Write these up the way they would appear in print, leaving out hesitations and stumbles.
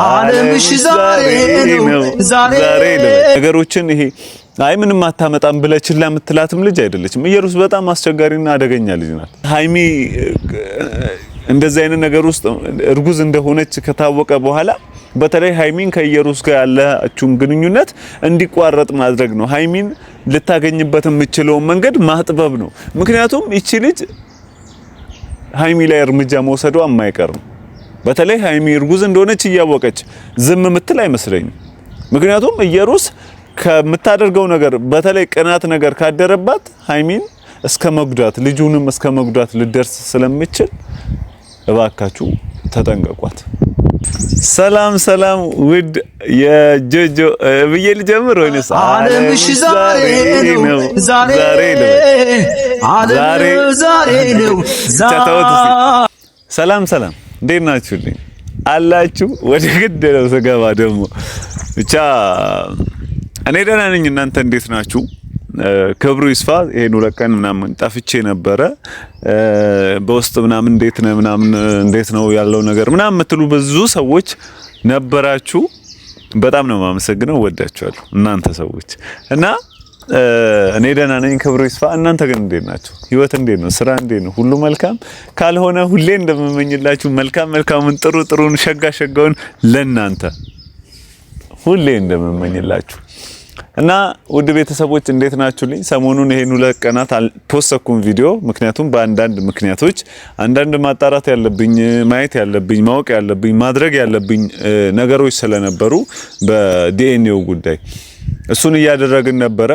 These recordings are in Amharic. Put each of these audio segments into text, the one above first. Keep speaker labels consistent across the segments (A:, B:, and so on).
A: ዓለምሽ ዛሬ ነው ዛሬ ነገሮችን ይሄ አይ ምንም አታመጣም ብለህ ችላ የምትላትም ልጅ አይደለችም። ኢየሩስ በጣም አስቸጋሪና አደገኛ ልጅ ናት። ሃይሚ እንደዚህ አይነት ነገር ውስጥ እርጉዝ እንደሆነች ከታወቀ በኋላ በተለይ ሃይሚን ከኢየሩስ ጋር ያላችሁን ግንኙነት እንዲቋረጥ ማድረግ ነው። ሃይሚን ልታገኝበት የምትችለው መንገድ ማጥበብ ነው። ምክንያቱም እቺ ልጅ ሃይሚ ላይ እርምጃ መውሰዷ የማይቀር ነው። በተለይ ሃይሚ እርጉዝ እንደሆነች እያወቀች ዝም ምትል አይመስለኝም። ምክንያቱም ኢየሩስ ከምታደርገው ነገር በተለይ ቅናት ነገር ካደረባት ሃይሚን እስከ መጉዳት ልጁንም እስከ መጉዳት ልደርስ ስለምችል እባካችሁ ተጠንቀቋት። ሰላም ሰላም ውድ የጆጆ ብዬ ልጀምር ወይስ
B: ዓለምሽ ዛሬ ነው ዛሬ ነው
A: ሰላም ሰላም እንዴት ናችሁልኝ አላችሁ? ወደ ግደለው ስገባ ደግሞ ብቻ እኔ ደህና ነኝ። እናንተ እንዴት ናችሁ? ክብሩ ይስፋ። ይሄን ሁለት ቀን ምናምን ጠፍቼ ነበረ። በውስጥ ምናምን እንዴት ነው ያለው ነገር ምናምን የምትሉ ብዙ ሰዎች ነበራችሁ። በጣም ነው የማመሰግነው። ወዳችኋለሁ እናንተ ሰዎች እና እኔ ደህና ነኝ። ክብሩ ይስፋ። እናንተ ግን እንዴት ናችሁ? ህይወት እንዴት ነው? ስራ እንዴት ነው? ሁሉ መልካም ካልሆነ ሁሌ እንደምመኝላችሁ መልካሙን ጥሩን ሸጋውን ለናንተ ሁሌ እንደምመኝላችሁ እና ውድ ቤተሰቦች እንዴት ናችሁልኝ? ሰሞኑን ይሄን ሁለት ቀናት አልፖስተኩም ቪዲዮ። ምክንያቱም በአንዳንድ ምክንያቶች አንዳንድ ማጣራት ያለብኝ ማየት ያለብኝ ማወቅ ያለብኝ ማድረግ ያለብኝ ነገሮች ስለነበሩ በዲኤንኤው ጉዳይ እሱን እያደረግን ነበረ።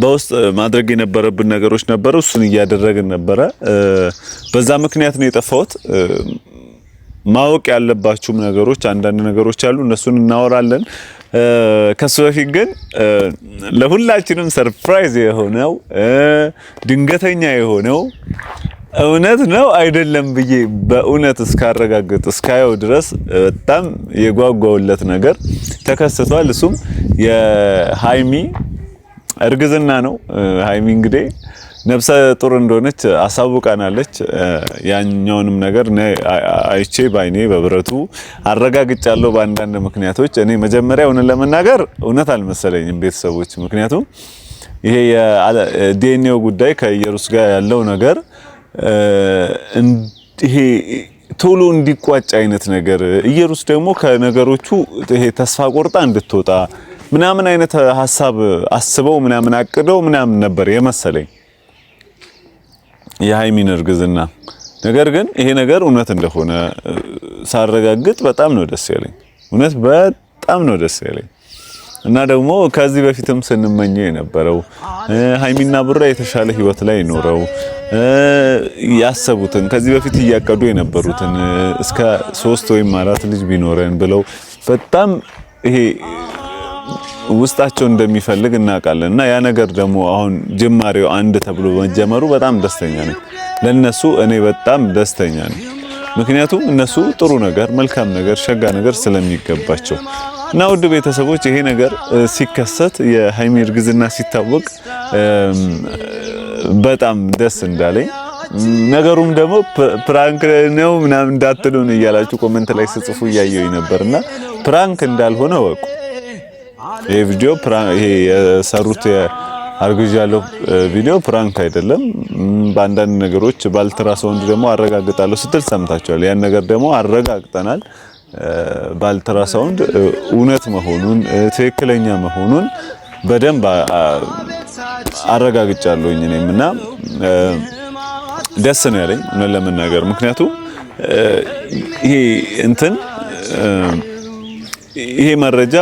A: በውስጥ ማድረግ የነበረብን ነገሮች ነበሩ። እሱን እያደረግን ነበረ። በዛ ምክንያት ነው የጠፋሁት። ማወቅ ያለባችሁም ነገሮች አንዳንድ ነገሮች አሉ። እነሱን እናወራለን። ከሱ በፊት ግን ለሁላችንም ሰርፕራይዝ የሆነው ድንገተኛ የሆነው እውነት ነው አይደለም ብዬ በእውነት እስካረጋግጥ እስካየው ድረስ በጣም የጓጓውለት ነገር ተከስቷል። እሱም የሃይሚ እርግዝና ነው። ሃይሚ እንግዲህ ነፍሰ ጡር እንደሆነች አሳውቃናለች። ያኛውንም ነገር አይቼ ባይኔ በብረቱ አረጋግጫለሁ በአንዳንድ ምክንያቶች። እኔ መጀመሪያ ለመናገር እውነት አልመሰለኝም ቤተሰቦች። ምክንያቱም ይሄ የዲኤንኤው ጉዳይ ከኢየሩስ ጋር ያለው ነገር ይሄ ቶሎ እንዲቋጭ አይነት ነገር ኢየሩስ ደግሞ ከነገሮቹ ይሄ ተስፋ ቆርጣ እንድትወጣ ምናምን አይነት ሐሳብ አስበው ምናምን አቅደው ምናምን ነበር የመሰለኝ የሃይሚን እርግዝና። ነገር ግን ይሄ ነገር እውነት እንደሆነ ሳረጋግጥ በጣም ነው ደስ ያለኝ። እውነት በጣም ነው ደስ ያለኝ እና ደግሞ ከዚህ በፊትም ስንመኘው የነበረው ሃይሚና ቡራ የተሻለ ህይወት ላይ ኖረው ያሰቡትን ከዚህ በፊት እያቀዱ የነበሩትን እስከ 3 ወይም 4 ልጅ ቢኖረን ብለው በጣም ይሄ ውስጣቸው እንደሚፈልግ እናውቃለን። እና ያ ነገር ደግሞ አሁን ጅማሬው አንድ ተብሎ መጀመሩ በጣም ደስተኛ ነኝ። ለነሱ እኔ በጣም ደስተኛ ነኝ። ምክንያቱም እነሱ ጥሩ ነገር፣ መልካም ነገር፣ ሸጋ ነገር ስለሚገባቸው እና ውድ ቤተሰቦች ይሄ ነገር ሲከሰት የሃይሚ እርግዝና ሲታወቅ በጣም ደስ እንዳለኝ ነገሩም ደግሞ ፕራንክ ነው ምናምን እንዳትሉን እያላችሁ ኮሜንት ላይ ጽፉ እያየሁኝ ነበርና ፕራንክ እንዳልሆነ ወቁ። ይሄ ቪዲዮ ይሄ የሰሩት አርግዣለሁ ቪዲዮ ፕራንክ አይደለም። በአንዳንድ ነገሮች ባልትራሳውንድ ደግሞ አረጋግጣለሁ ስትል ሰምታችኋል። ያን ነገር ደግሞ አረጋግጠናል። ባልትራሳውንድ እውነት መሆኑን ትክክለኛ መሆኑን በደንብ አረጋግጫለሁኝ እኔምና ደስ ነው ያለኝ እውነት ለመናገር። ምክንያቱም ይሄ መረጃ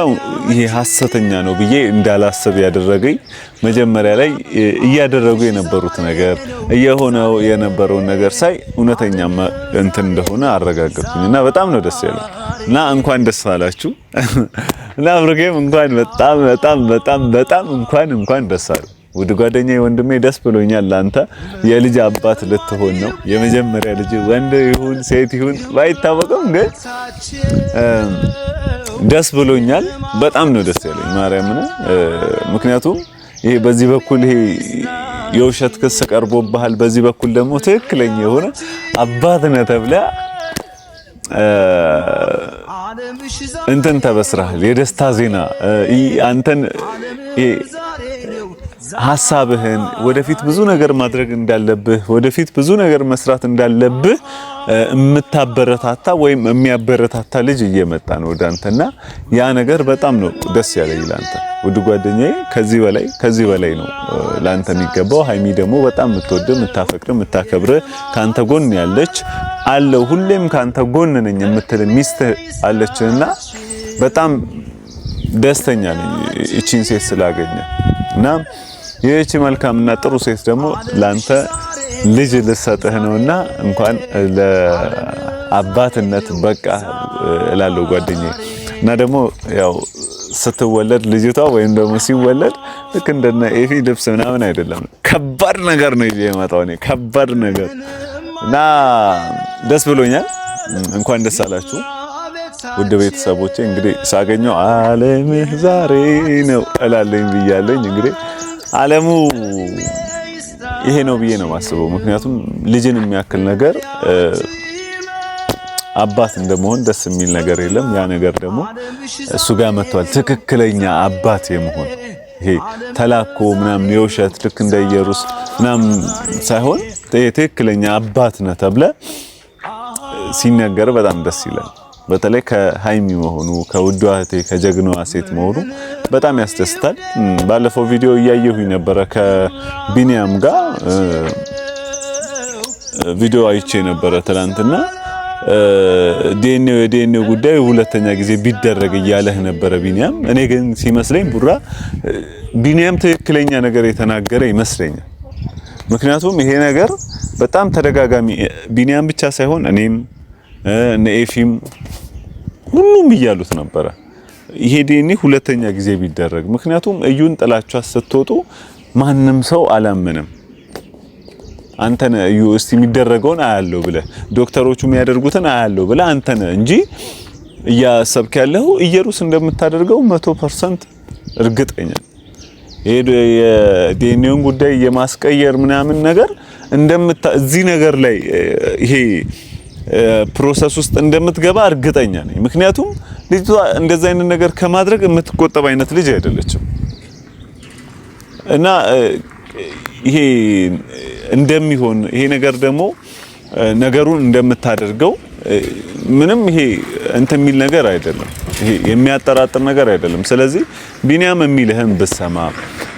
A: ይሄ ሐሰተኛ ነው ብዬ እንዳላስብ ያደረገኝ መጀመሪያ ላይ እያደረጉ የነበሩት ነገር እየሆነው የነበረው ነገር ሳይ እውነተኛ እንደሆነ አረጋግጥኩኝና በጣም ነው ደስ ያለኝ እና እንኳን ደስ አላችሁ እና አብርጌም እንኳን በጣም እንኳን ደስ አለ። ውድ ጓደኛዬ ወንድሜ ደስ ብሎኛል። አንተ የልጅ አባት ልትሆን ነው። የመጀመሪያ ልጅ ወንድ ይሁን ሴት ይሁን ባይታወቅም ግን ደስ ብሎኛል። በጣም ነው ደስ ያለኝ ማርያምን። ምክንያቱም ይሄ በዚህ በኩል ይሄ የውሸት ክስ ቀርቦብሃል፣ በዚህ በኩል ደግሞ ትክክለኛ የሆነ አባት ነህ ተብላ እንትን ተበስራል የደስታ ዜና አንተን ሐሳብህን ወደፊት ብዙ ነገር ማድረግ እንዳለብህ ወደፊት ብዙ ነገር መስራት እንዳለብህ የምታበረታታ ወይም የሚያበረታታ ልጅ እየመጣ ነው ወዳንተና ያ ነገር በጣም ነው ደስ ያለኝ ላንተ ውድ ጓደኛዬ ከዚህ በላይ ነው ላንተ የሚገባው ሃይሚ ደግሞ በጣም የምትወድ የምታፈቅር የምታከብር ካንተ ጎን ያለች አለው ሁሌም ካንተ ጎን ነኝ የምትል ሚስት አለችና በጣም ደስተኛ ነኝ እቺን ሴት ስላገኘ እና ይህች መልካምና ጥሩ ሴት ደግሞ ላንተ ልጅ ልሰጥህ ነውና እንኳን ለአባትነት በቃ እላለሁ ጓደኛዬ እና ደግሞ ያው ስትወለድ ልጅቷ ወይም ደግሞ ሲወለድ ልክ እንደነ ኤፊ ልብስ ምናምን አይደለም ከባድ ነገር ነው የመጣው እኔ ከባድ ነገር እና ደስ ብሎኛል እንኳን ደስ አላችሁ ውድ ቤተሰቦቼ እንግዲህ ሳገኘው ዓለምህ ዛሬ ነው እላለኝ ብያለኝ እንግዲህ ዓለሙ ይሄ ነው ብዬ ነው ማስበው ምክንያቱም ልጅን የሚያክል ነገር አባት እንደመሆን ደስ የሚል ነገር የለም ያ ነገር ደግሞ እሱ ጋር መጥቷል ትክክለኛ አባት የመሆን ይሄ ተላኮ ምናምን የውሸት ልክ እንደ ኢየሩስ ምናምን ሳይሆን ትክክለኛ አባት ነህ ተብለ ሲነገር በጣም ደስ ይላል በተለይ ከሃይሚ መሆኑ ከውዷ እህቴ ከጀግናዋ ሴት መሆኑ በጣም ያስደስታል ባለፈው ቪዲዮ እያየሁኝ ነበር ከቢኒያም ጋር ቪዲዮ አይቼ ነበር ትላንትና ዲኤንኤ ጉዳይ ሁለተኛ ጊዜ ቢደረግ እያለህ ነበር ቢኒያም እኔ ግን ሲመስለኝ ቡራ ቢኒያም ትክክለኛ ነገር የተናገረ ይመስለኛል ምክንያቱም ይሄ ነገር በጣም ተደጋጋሚ ቢኒያም ብቻ ሳይሆን እኔም ነኤፊም ሁሉም ይያሉት ነበር ይሄ ዲኤንኤ ሁለተኛ ጊዜ ቢደረግ ምክንያቱም እዩን ጥላችሁ ስትወጡ ማንም ሰው አላመነም አንተን እዩ እስቲ የሚደረገውን አያለው ብለ ዶክተሮቹ የሚያደርጉትን አያለው ብለ አንተን እንጂ ያሰብክ ያለው ኢየሩስ እንደምታደርገው 100% እርግጠኛ ይሄ የዲኤንኤውን ጉዳይ የማስቀየር ምናምን ነገር እዚህ ነገር ላይ ይሄ ፕሮሰስ ውስጥ እንደምትገባ እርግጠኛ ነኝ ምክንያቱም ልጅቷ እንደዛ አይነት ነገር ከማድረግ የምትቆጠብ አይነት ልጅ አይደለችም እና ይሄ እንደሚሆን ይሄ ነገር ደግሞ ነገሩን እንደምታደርገው ምንም ይሄ እንትን የሚል ነገር አይደለም ይሄ የሚያጠራጥር ነገር አይደለም ስለዚህ ቢኒያም የሚልህን ብትሰማ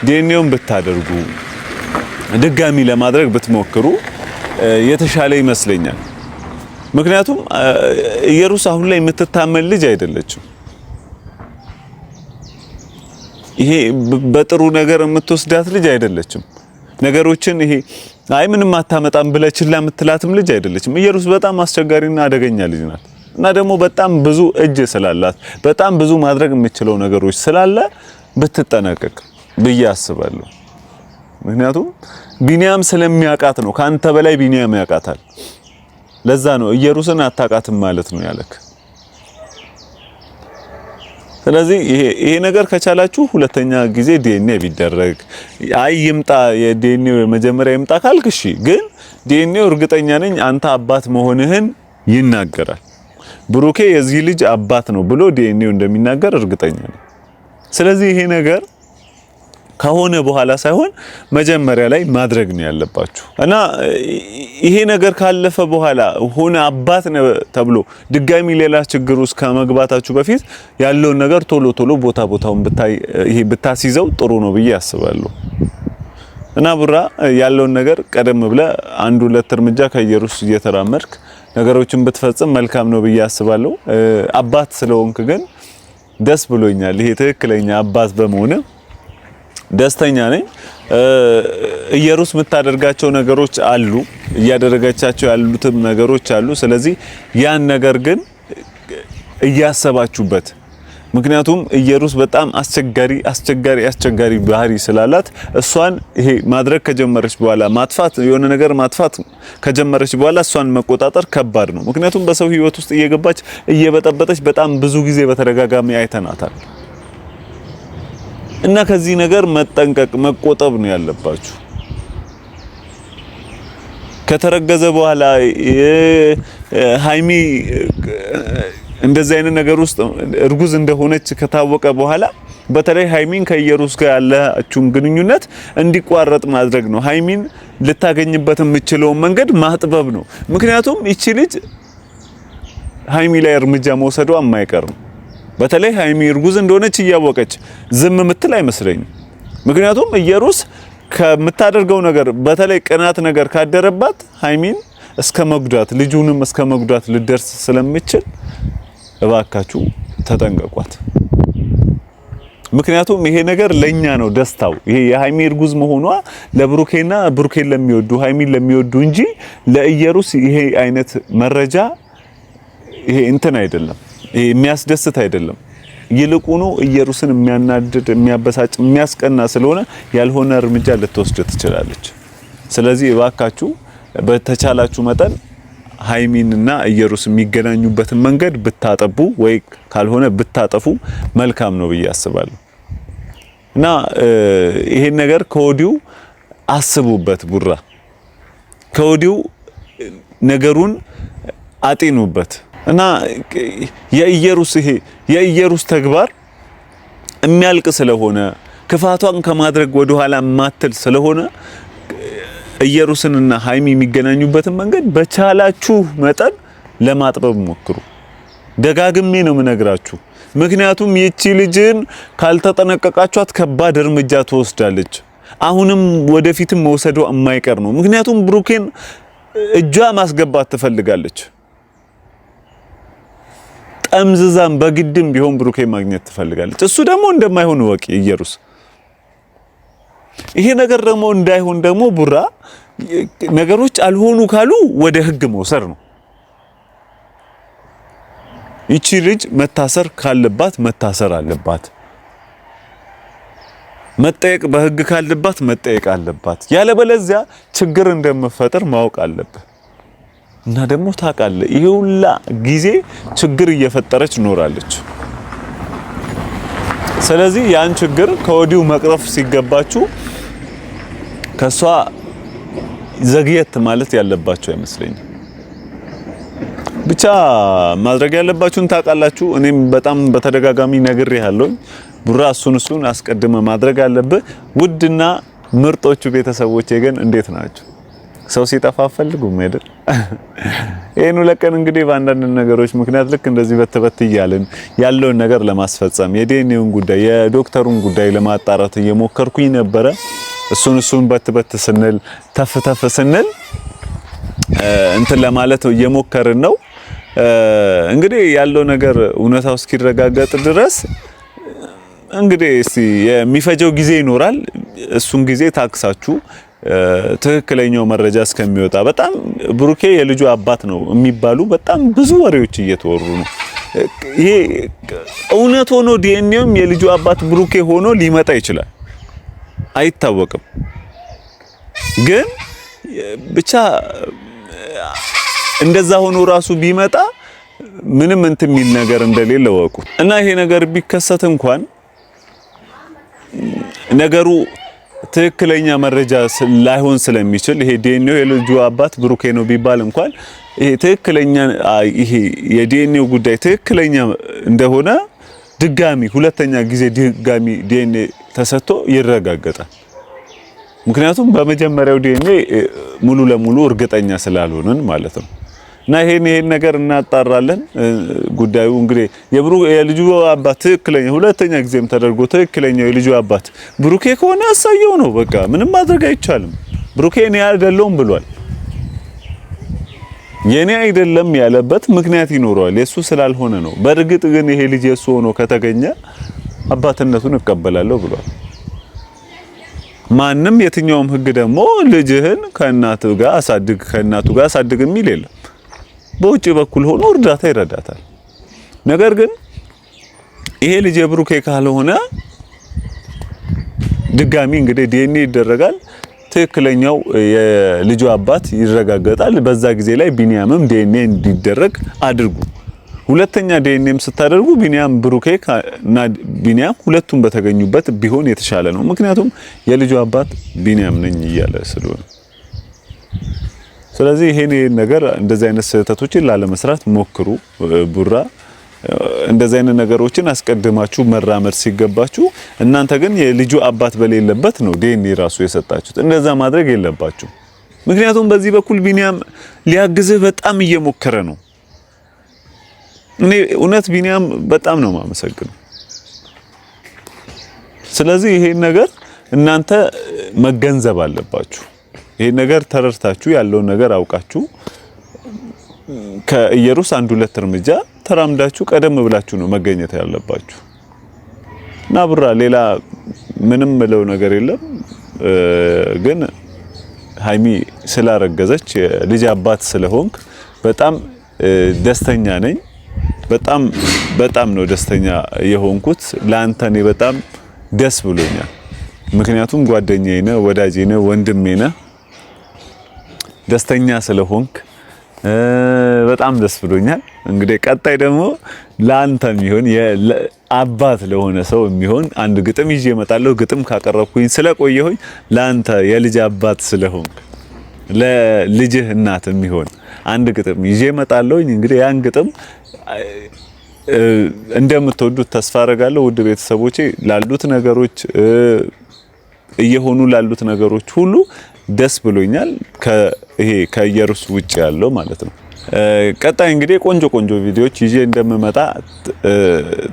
A: ዲኤንኤውን ብታደርጉ ድጋሚ ለማድረግ ብትሞክሩ የተሻለ ይመስለኛል ምክንያቱም ኢየሩስ አሁን ላይ የምትታመን ልጅ አይደለችም ይሄ በጥሩ ነገር የምትወስዳት ልጅ አይደለችም ነገሮችን ይሄ አይ ምንም አታመጣም ብለህ ችላ የምትላትም ልጅ አይደለችም ኢየሩስ በጣም አስቸጋሪና አደገኛ ልጅ ናት እና ደግሞ በጣም ብዙ እጅ ስላላት በጣም ብዙ ማድረግ የምትችለው ነገሮች ስላለ ብትጠነቀቅ ብዬ አስባለሁ ምክንያቱም ቢኒያም ስለሚያቃት ነው ካንተ በላይ ቢኒያም ያቃታል ለዛ ነው ኢየሩስን አታቃትም ማለት ነው ያለክ ስለዚህ ይሄ ነገር ከቻላችሁ ሁለተኛ ጊዜ ዲኤንኤ ቢደረግ አይ ይምጣ የዲኤንኤ መጀመሪያ ይምጣ ካልክሺ ግን ዲኤንኤ እርግጠኛ ነኝ አንተ አባት መሆንህን ይናገራል ብሩኬ የዚህ ልጅ አባት ነው ብሎ ዲኤንኤው እንደሚናገር እርግጠኛ ነኝ ስለዚህ ይሄ ነገር ከሆነ በኋላ ሳይሆን መጀመሪያ ላይ ማድረግ ነው ያለባችሁ እና ይሄ ነገር ካለፈ በኋላ ሆነ አባት ነው ተብሎ ድጋሚ ሌላ ችግር ውስጥ ከመግባታችሁ በፊት ያለውን ነገር ቶሎ ቦታውን ብታስይዘው ጥሩ ነው ብዬ አስባለሁ እና ቡራ ያለውን ነገር ቀደም ብለ አንድ ሁለት እርምጃ ከኢየሩስ እየተራመድክ ነገሮችን ብትፈጽም መልካም ነው ብዬ አስባለሁ አባት ስለሆንክ ግን ደስ ብሎኛል ይሄ ትክክለኛ አባት በመሆነ ደስተኛ ነኝ ኢየሩስ የምታደርጋቸው ነገሮች አሉ እያደረጋቻቸው ያሉትም ነገሮች አሉ ስለዚህ ያን ነገር ግን እያሰባችሁበት ምክንያቱም ኢየሩስ በጣም አስቸጋሪ ባህሪ ስላላት እሷን ይሄ ማድረግ ከጀመረች በኋላ የሆነ ነገር ማጥፋት ከጀመረች በኋላ እሷን መቆጣጠር ከባድ ነው ምክንያቱም በሰው ህይወት ውስጥ እየገባች እየበጠበጠች በጣም ብዙ ጊዜ በተደጋጋሚ አይተናታል እና ከዚህ ነገር መጠንቀቅ መቆጠብ ነው ያለባችሁ ከተረገዘ በኋላ ሃይሚ እንደዚህ አይነት ነገር ውስጥ እርጉዝ እንደሆነች ከታወቀ በኋላ በተለይ ሃይሚን ከኢየሩስ ጋር ያላችሁን ግንኙነት እንዲቋረጥ ማድረግ ነው። ሃይሚን ልታገኝበት የምትችለው መንገድ ማጥበብ ነው። ምክንያቱም እቺ ልጅ ሃይሚ ላይ እርምጃ መውሰዷ የማይቀር ነው። በተለይ ሃይሚ እርጉዝ እንደሆነች እያወቀች ዝም ምትል አይመስለኝም። ምክንያቱም ኢየሩስ ከምታደርገው ነገር በተለይ ቅናት ነገር ካደረባት ሃይሚን እስከ መጉዳት ልጁንም እስከ መጉዳት ልደርስ ስለምችል እባካችሁ ተጠንቀቋት። ምክንያቱም ይሄ ነገር ለኛ ነው ደስታው። ይሄ የሃይሚ እርጉዝ መሆኗ ለብሩኬና ብሩኬን ለሚወዱ ሃይሚን ለሚወዱ እንጂ ለኢየሩስ ይሄ አይነት መረጃ ይሄ እንትን አይደለም። ይሄ የሚያስደስት አይደለም። ይልቁኑ ኢየሩስን የሚያናድድ፣ የሚያበሳጭ፣ የሚያስቀና ስለሆነ ያልሆነ እርምጃ ልትወስድ ትችላለች። ስለዚህ እባካችሁ በተቻላችሁ መጠን ሃይሚንና ኢየሩስ የሚገናኙበትን መንገድ ብታጠቡ ወይ ካልሆነ ብታጠፉ መልካም ነው ብዬ አስባለሁ። እና ይሄን ነገር ከወዲሁ አስቡበት። ቡራ ከወዲሁ ነገሩን አጢኑበት። እና የኢየሩስ ተግባር የሚያልቅ ስለሆነ ክፋቷን ከማድረግ ወደ ኋላ ማትል ስለሆነ ኢየሩስንና ሃይሚ የሚገናኙበትን መንገድ በቻላችሁ መጠን ለማጥበብ ሞክሩ። ደጋግሜ ነው የምነግራችሁ። ምክንያቱም ይቺ ልጅን ካልተጠነቀቃችኋት ከባድ እርምጃ ትወስዳለች። አሁንም ወደፊትም መውሰዷ የማይቀር ነው። ምክንያቱም ብሩኬን እጇ ማስገባት ትፈልጋለች። ጠምዝዛም በግድም ቢሆን ብሩኬን ማግኘት ትፈልጋለች። እሱ ደግሞ እንደማይሆን ወቂ ኢየሩስ። ይሄ ነገር ደግሞ እንዳይሆን ደግሞ ቡራ ነገሮች አልሆኑ ካሉ ወደ ህግ መውሰድ ነው። ይቺ ልጅ መታሰር ካለባት መታሰር አለባት። መጠየቅ በህግ ካለባት መጠየቅ አለባት። ያለበለዚያ ችግር እንደምፈጠር ማወቅ አለበት። እና ደግሞ ታውቃለህ ይሄ ሁላ ጊዜ ችግር እየፈጠረች ኖራለች። ስለዚህ ያን ችግር ከወዲሁ መቅረፍ ሲገባችሁ ከሷ ዘግየት ማለት ያለባችሁ አይመስለኝም። ብቻ ማድረግ ያለባችሁን ታውቃላችሁ። እኔም በጣም በተደጋጋሚ ነግሬሃለሁ። ቡራ እሱን አስቀድመ ማድረግ አለብህ። ውድና ምርጦቹ ቤተሰቦቼ ግን እንዴት ናችሁ? ሰው ሲጠፋ ፈልጉም አይደል? ይሄን ለቀን እንግዲህ በአንዳንድ ነገሮች ምክንያት ልክ እንደዚህ በተበት ይያልን ያለውን ነገር ለማስፈጸም የዲኤንኤውን ጉዳይ የዶክተሩን ጉዳይ ለማጣራት እየሞከርኩኝ ነበረ። እሱን በትበት ስንል ተፍ ስንል እንትን ለማለት እየሞከርን ነው። እንግዲህ ያለው ነገር እውነታው እስኪረጋገጥ ድረስ እንግዲህ እስቲ የሚፈጀው ጊዜ ይኖራል። እሱን ጊዜ ታክሳችሁ ትክክለኛው መረጃ እስከሚወጣ በጣም ብሩኬ የልጁ አባት ነው የሚባሉ በጣም ብዙ ወሬዎች እየተወሩ ነው። ይሄ እውነት ሆኖ ዲኤንኤም የልጁ አባት ብሩኬ ሆኖ ሊመጣ ይችላል፣ አይታወቅም። ግን ብቻ እንደዛ ሆኖ ራሱ ቢመጣ ምንም እንትን የሚል ነገር እንደሌለ ወቁ እና ይሄ ነገር ቢከሰት እንኳን ነገሩ ትክክለኛ መረጃ ላይሆን ስለሚችል ይሄ ዲኤንኤው የልጁ አባት ብሩኬ ነው ቢባል እንኳን ይሄ ትክክለኛ ይሄ የዲኤንኤው ጉዳይ ትክክለኛ እንደሆነ ሁለተኛ ጊዜ ድጋሚ ዲኤንኤ ተሰጥቶ ይረጋገጣል። ምክንያቱም በመጀመሪያው ዲኤንኤ ሙሉ ለሙሉ እርግጠኛ ስላልሆነን ማለት ነው። እና ይሄን ነገር እናጣራለን። ጉዳዩ እንግዲህ የልጁ አባት ትክክለኛ ሁለተኛ ጊዜም ተደርጎ ትክክለኛው የልጁ አባት ብሩኬ ከሆነ አሳየው ነው። በቃ ምንም ማድረግ አይቻልም። ብሩኬ እኔ አይደለሁም ብሏል። የኔ አይደለም ያለበት ምክንያት ይኖረዋል። የሱ ስላልሆነ ነው። በእርግጥ ግን ይሄ ልጅ የሱ ሆኖ ከተገኘ አባትነቱን እቀበላለሁ ብሏል። ማንም የትኛውም ህግ ደግሞ ልጅህን ከእናቱ ጋር አሳድግ የሚል የለም። በውጭ በኩል ሆኖ እርዳታ ይረዳታል። ነገር ግን ይሄ ልጅ የብሩኬ ካልሆነ ድጋሚ እንግዲህ ዲኤንኤ ይደረጋል። ትክክለኛው የልጁ አባት ይረጋገጣል። በዛ ጊዜ ላይ ቢኒያምም ዲኤንኤ እንዲደረግ አድርጉ። ሁለተኛ ዲኤንኤም ስታደርጉ ብሩኬ እና ቢኒያም ሁለቱም በተገኙበት ቢሆን የተሻለ ነው። ምክንያቱም የልጁ አባት ቢኒያም ነኝ እያለ ስለሆነ ስለዚህ ይሄን ነገር እንደዚህ አይነት ስህተቶችን ላለመስራት ሞክሩ። ቡራ እንደዚህ አይነት ነገሮችን አስቀድማችሁ መራመድ ሲገባችሁ እናንተ ግን የልጁ አባት በሌለበት ነው ዲኤንኤ ራሱ የሰጣችሁት። እንደዛ ማድረግ የለባችሁ። ምክንያቱም በዚህ በኩል ቢኒያም ሊያግዝህ በጣም እየሞከረ ነው። እኔ እውነት ቢኒያም በጣም ነው የማመሰግነው። ስለዚህ ይሄን ነገር እናንተ መገንዘብ አለባችሁ። ይሄን ነገር ተረድታችሁ ያለውን ነገር አውቃችሁ ከኢየሩስ 1-2 እርምጃ ተራምዳችሁ ቀደም ብላችሁ ነው መገኘት ያለባችሁ። እና ቡራ ሌላ ምንም ምለው ነገር የለም። ግን ሃይሚ ስላረገዘች ልጅ አባት ስለሆንክ በጣም ደስተኛ ነኝ። በጣም ነው ደስተኛ የሆንኩት። ላንተ እኔ በጣም ደስ ብሎኛል። ምክንያቱም ጓደኛዬ ነህ፣ ወዳጄ ነህ፣ ወንድሜ ነህ። ደስተኛ ስለሆንክ በጣም ደስ ብሎኛል። እንግዲህ ቀጣይ ደግሞ ላንተ የሚሆን አባት ለሆነ ሰው የሚሆን አንድ ግጥም ይዤ እመጣለሁ። ግጥም ካቀረብኩኝ ስለቆየሁኝ ላንተ የልጅ አባት ስለሆንክ ለልጅህ እናት የሚሆን አንድ ግጥም ይዤ እመጣለሁ። እንግዲህ ያን ግጥም እንደምትወዱት ተስፋ አደርጋለሁ። ውድ ቤተሰቦቼ ላሉት ነገሮች እየሆኑ ላሉት ነገሮች ሁሉ ደስ ብሎኛል። ይሄ ከኢየሩስ ውጭ ያለው ማለት ነው። ቀጣይ እንግዲህ ቆንጆ ቪዲዮዎች ይዤ እንደምመጣ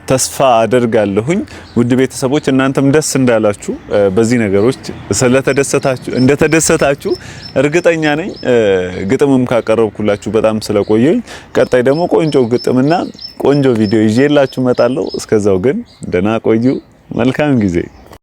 A: ተስፋ አደርጋለሁኝ። ውድ ቤተሰቦች እናንተም ደስ እንዳላችሁ በዚህ ነገሮች እንደተደሰታችሁ እርግጠኛ ነኝ። ግጥምም ካቀረብኩላችሁ በጣም ስለቆየኝ ቀጣይ ደግሞ ቆንጆ ግጥምና ቆንጆ ቪዲዮ ይዤላችሁ እመጣለሁ። እስከዛው ግን ደህና ቆዩ። መልካም ጊዜ